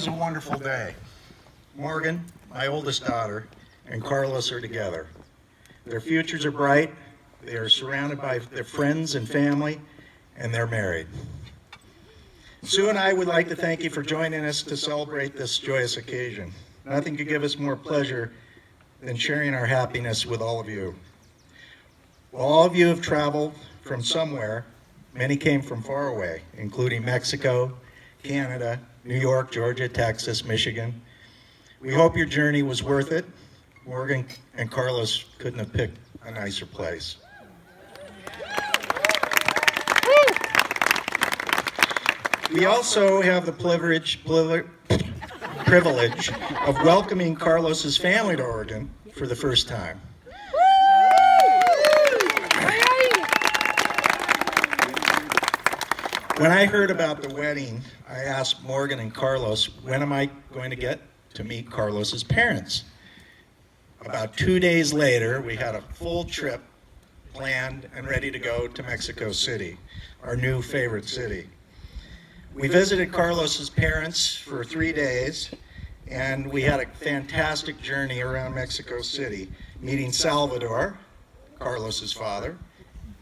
a wonderful day. Morgan, my oldest daughter, and Carlos are together. Their futures are bright, they are surrounded by their friends and family, and they're married. Sue and I would like to thank you for joining us to celebrate this joyous occasion. Nothing could give us more pleasure than sharing our happiness with all of you. While all of you have traveled from somewhere, many came from far away, including Mexico, Canada, New York, Georgia, Texas, Michigan. We hope your journey was worth it. Morgan and Carlos couldn't have picked a nicer place. We also have the privilege of welcoming Carlos's family to Oregon for the first time. When I heard about the wedding, I asked Morgan and Carlos, when am I going to get to meet Carlos's parents? About 2 days later, we had a full trip planned and ready to go to Mexico City, our new favorite city. We visited Carlos's parents for 3 days, and we had a fantastic journey around Mexico City, meeting Salvador, Carlos's father,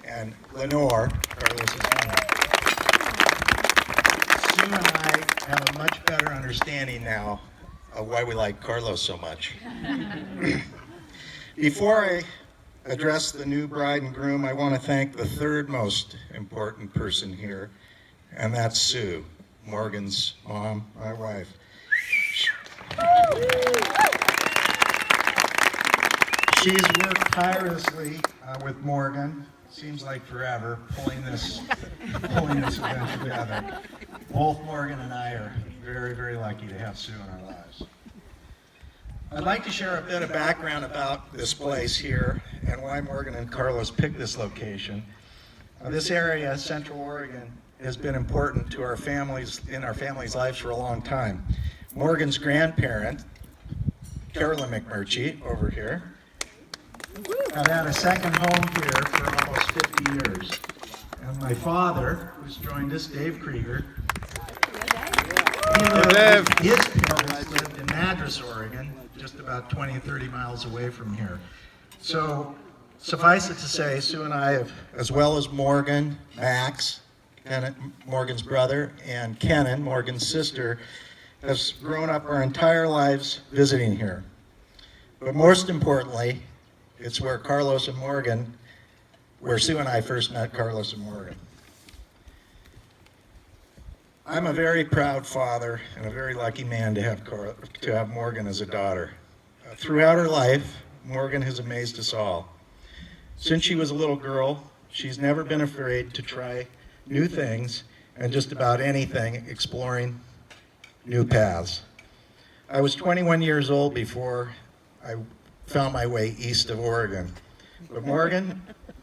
and Lenore, Carlos's mother. Sue and I have a much better understanding now of why we like Carlos so much. Before I address the new bride and groom, I want to thank the third most important person here, and that's Sue, Morgan's mom, my wife. She's worked tirelessly with Morgan, seems like forever, pulling this event together. Both Morgan and I are very, very lucky to have Sue in our lives. I'd like to share a bit of background about this place here and why Morgan and Carlos picked this location. This area, Central Oregon, has been important to our families, in our family's lives for a long time. Morgan's grandparent, Carolyn McMurchie, over here, had a second home here for almost 50 years. And my father, who's joined us, Dave Krieger, his parents lived in Madras, Oregon, just about 20, 30 miles away from here. So suffice it to say, Sue and I have, as well as Morgan, Max, Morgan's brother, and Kenan, Morgan's sister, have grown up our entire lives visiting here. But most importantly, it's where Carlos and Morgan, where Sue and I first met Carlos and Morgan. I'm a very proud father and a very lucky man to have Morgan as a daughter. Throughout her life, Morgan has amazed us all. Since she was a little girl, she's never been afraid to try new things and just about anything, exploring new paths. I was 21 years old before I found my way east of Oregon. But Morgan,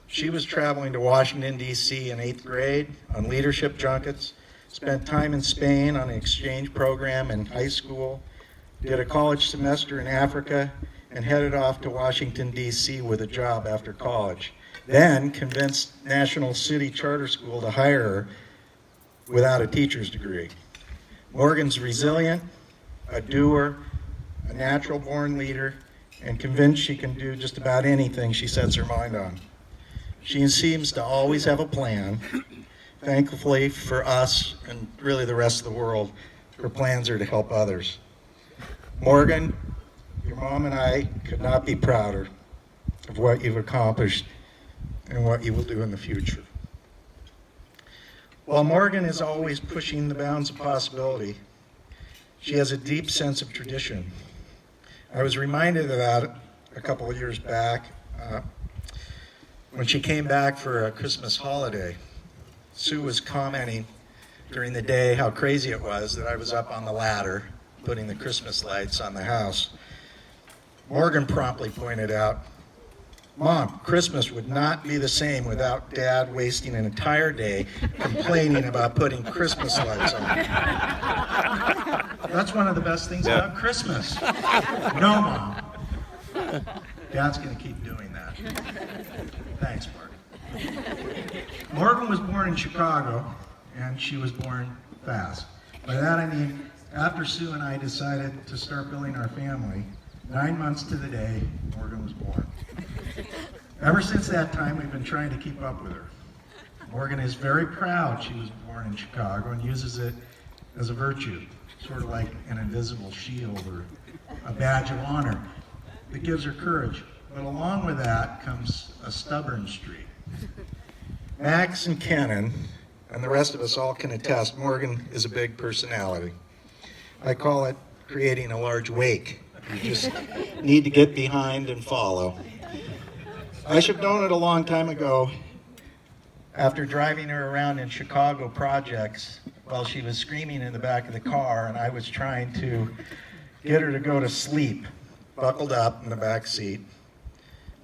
she was traveling to Washington, D.C. in 8th grade on leadership junkets, spent time in Spain on an exchange program in high school, did a college semester in Africa, and headed off to Washington, D.C. with a job after college. Then convinced National City Charter School to hire her without a teacher's degree. Morgan's resilient, a doer, a natural-born leader, and convinced she can do just about anything she sets her mind on. She seems to always have a plan. Thankfully for us, and really the rest of the world, her plans are to help others. Morgan, your mom and I could not be prouder of what you've accomplished and what you will do in the future. While Morgan is always pushing the bounds of possibility, she has a deep sense of tradition. I was reminded of that a couple of years back when she came back for a Christmas holiday. Sue was commenting during the day how crazy it was that I was up on the ladder putting the Christmas lights on the house. Morgan promptly pointed out, "Mom, Christmas would not be the same without Dad wasting an entire day complaining about putting Christmas lights on." That's one of the best things about Christmas. No, Mom. Dad's going to keep doing that. Thanks, Morgan. Morgan was born in Chicago, and she was born fast. By that I mean After Sue and I decided to start building our family, 9 months to the day, Morgan was born. Ever since that time, we've been trying to keep up with her. Morgan is very proud she was born in Chicago and uses it as a virtue, sort of like an invisible shield or a badge of honor that gives her courage. But along with that comes a stubborn streak. Max and Kenan, and the rest of us all can attest, Morgan is a big personality. I call it creating a large wake. You just need to get behind and follow. I should have known it a long time ago after driving her around in Chicago projects while she was screaming in the back of the car and I was trying to get her to go to sleep, buckled up in the back seat.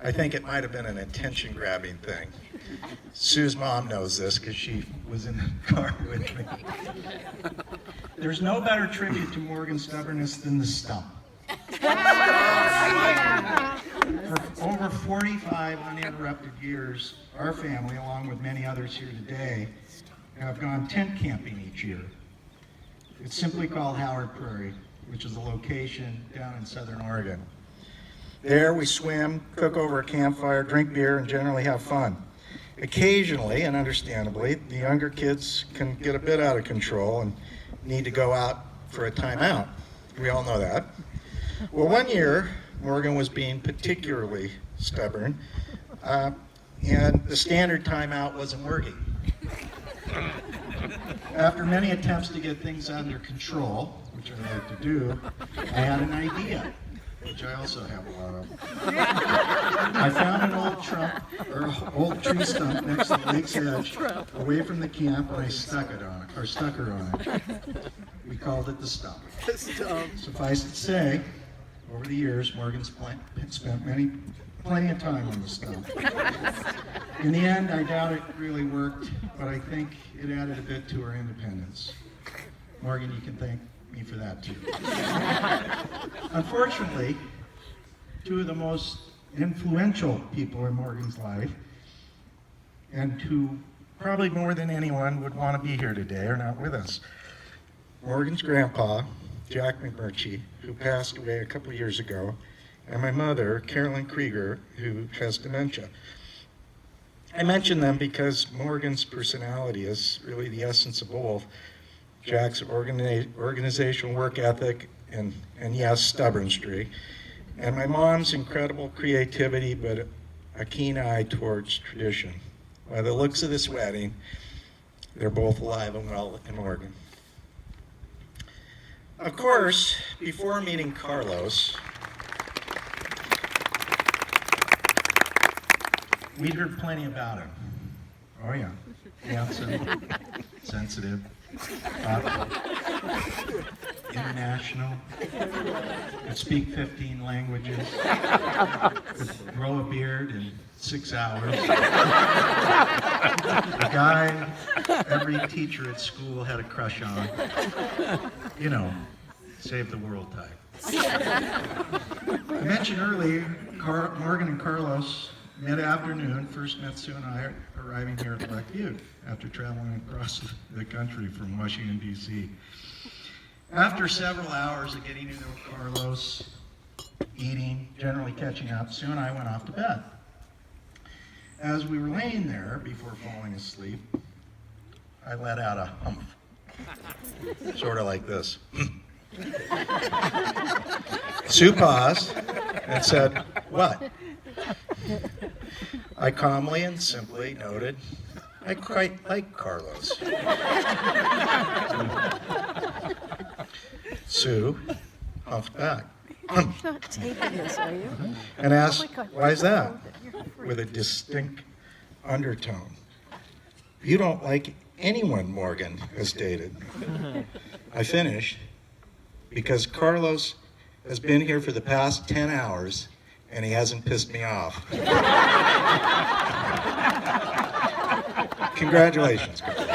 I think it might have been an attention-grabbing thing. Sue's mom knows this because she was in the car with me. There's no better tribute to Morgan's stubbornness than the stump. For over 45 uninterrupted years, our family, along with many others here today, have gone tent camping each year. It's simply called Howard Prairie, which is a location down in southern Oregon. There we swim, cook over a campfire, drink beer, and generally have fun. Occasionally, and understandably, the younger kids can get a bit out of control and need to go out for a timeout. We all know that. Well, one year, Morgan was being particularly stubborn, and the standard timeout wasn't working. After many attempts to get things under control, which I like to do, I had an idea, which I also have a lot of. I found an old tree stump next to the lake's edge, away from the camp, and I stuck her on it. We called it the stump. Suffice it to say, over the years, Morgan's spent plenty of time on the stump. In the end, I doubt it really worked, but I think it added a bit to her independence. Morgan, you can thank me for that too. Unfortunately, two of the most influential people in Morgan's life, and who probably more than anyone would want to be here today, are not with us. Morgan's grandpa, Jack McMurchie, who passed away a couple of years ago, and my mother, Carolyn Krieger, who has dementia. I mention them because Morgan's personality is really the essence of both. Jack's organizational work ethic and yes, stubborn streak. And my mom's incredible creativity, but a keen eye towards tradition. By the looks of this wedding, they're both alive and well in Oregon. Of course, before meeting Carlos, we'd heard plenty about him. Oh yeah, handsome, sensitive, thoughtful, international, could speak 15 languages, could grow a beard in 6 hours. A guy every teacher at school had a crush on. You know, save the world type. I mentioned earlier, Morgan and Carlos, mid-afternoon, first met Sue and I arriving here at Black Butte after traveling across the country from Washington, D.C. After several hours of getting to know Carlos, eating, generally catching up, Sue and I went off to bed. As we were laying there before falling asleep, I let out a humph, sort of like this. Sue paused and said, "What?" I calmly and simply noted, "I quite like Carlos." Sue humphed back. You're not taping this, are you? And asked, Oh my God, "Why is that?" you're free. With a distinct undertone. "You don't like anyone Morgan has dated." I finished, "Because Carlos has been here for the past 10 hours and he hasn't pissed me off." Congratulations, Carlos.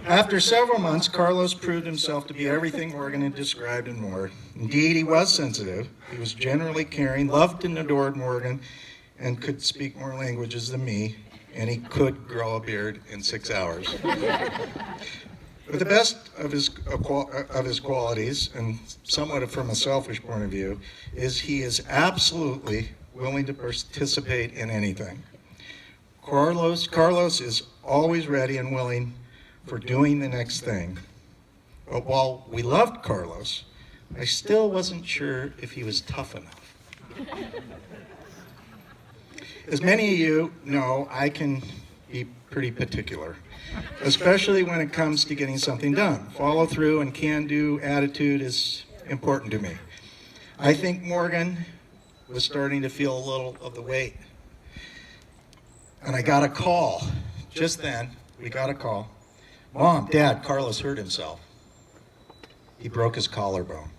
After several months, Carlos proved himself to be everything Morgan had described and more. Indeed, he was sensitive. He was generally caring, loved and adored Morgan, and could speak more languages than me. and he could grow a beard in 6 hours. But the best of his qualities, and somewhat from a selfish point of view, is he is absolutely willing to participate in anything. Carlos is always ready and willing for doing the next thing. But while we loved Carlos, I still wasn't sure if he was tough enough. As many of you know, I can be pretty particular, especially when it comes to getting something done. Follow through and can-do attitude is important to me. I think Morgan was starting to feel a little of the weight. And I got a call. Just then, we got a call. Mom, Dad, Carlos hurt himself. He broke his collarbone.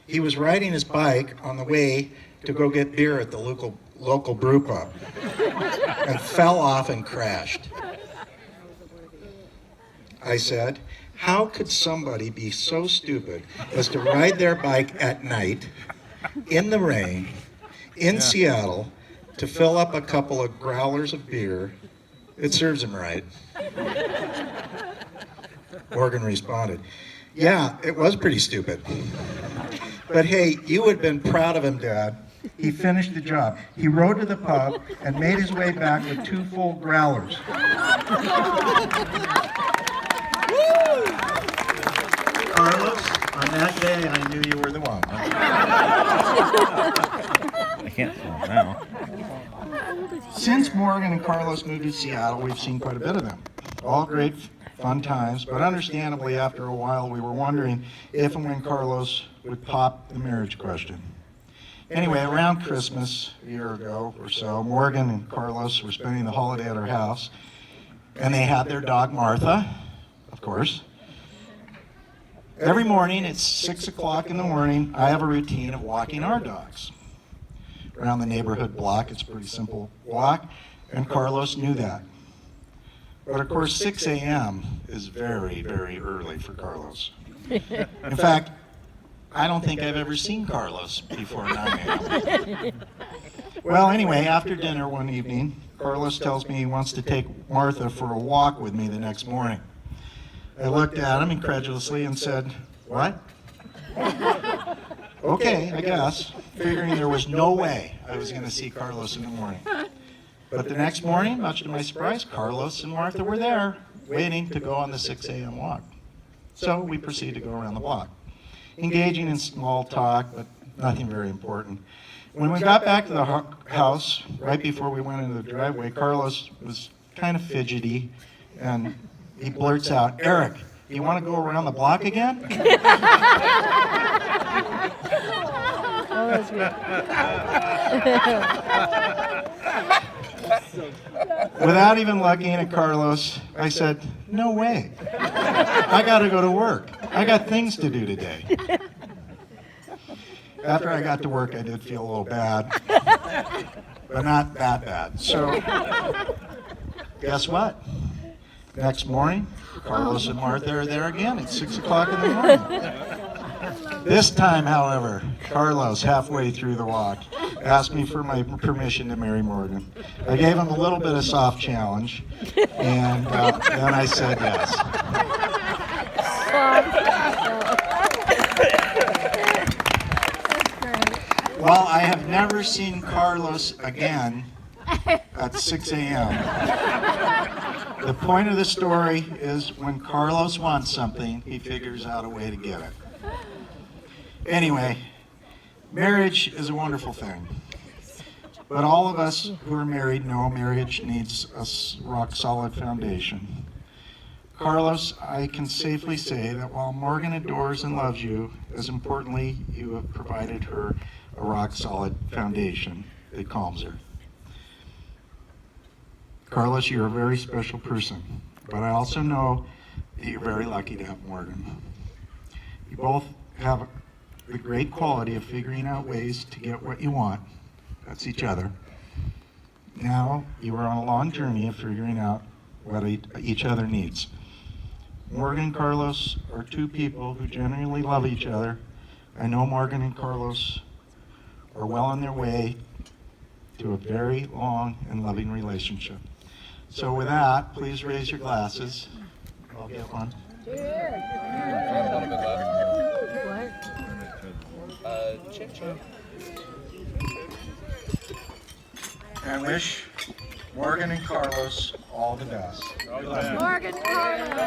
He was riding his bike on the way to go get beer at the local brew pub and fell off and crashed. I said, how could somebody be so stupid as to ride their bike at night, in the rain, in Seattle, to fill up a couple of growlers of beer? It serves him right. Morgan responded, yeah, it was pretty stupid. But hey, you would have been proud of him, Dad. He finished the job. He rode to the pub and made his way back with 2 full growlers. Carlos, on that day, I knew you were the one. I can't tell now. Since Morgan and Carlos moved to Seattle, we've seen quite a bit of them. All great, fun times, but understandably, after a while, we were wondering if and when Carlos would pop the marriage question. Anyway, around Christmas, a year ago or so, Morgan and Carlos were spending the holiday at our house, and they had their dog Martha, of course. Every morning at 6 o'clock in the morning, I have a routine of walking our dogs. Around the neighborhood block, it's a pretty simple walk, and Carlos knew that. But of course, 6 a.m. is very, very early for Carlos. In fact, I don't think I've ever seen Carlos before 9 a.m. Well, anyway, after dinner one evening, Carlos tells me he wants to take Martha for a walk with me the next morning. I looked at him incredulously and said, what? Okay, I guess, figuring there was no way I was going to see Carlos in the morning. But the next morning, much to my surprise, Carlos and Martha were there, waiting to go on the 6 a.m. walk. So we proceeded to go around the block, engaging in small talk, but nothing very important. When we got back to the house, right before we went into the driveway, Carlos was kind of fidgety, and he blurts out, Erik, you want to go around the block again? Oh, that's good. Without even looking at Carlos, I said, no way. I got to go to work. I got things to do today. After I got to work, I did feel a little bad, but not that bad. So, guess what? Next morning, Carlos and Martha are there again at 6 o'clock in the morning. This time, however, Carlos, halfway through the walk, asked me for my permission to marry Morgan. I gave him a little bit of soft challenge, and then I said yes. Well, I have never seen Carlos again at 6 a.m. The point of the story is when Carlos wants something, he figures out a way to get it. Anyway, marriage is a wonderful thing. But all of us who are married know marriage needs a rock-solid foundation. Carlos, I can safely say that while Morgan adores and loves you, as importantly, you have provided her a rock-solid foundation that calms her. Carlos, you're a very special person, but I also know that you're very lucky to have Morgan. You both have the great quality of figuring out ways to get what you want. That's each other. Now you are on a long journey of figuring out what each other needs. Morgan and Carlos are two people who genuinely love each other. I know Morgan and Carlos are well on their way to a very long and loving relationship. So with that, please raise your glasses. I'll get one. And wish Morgan and Carlos all the best. Morgan, Carlos.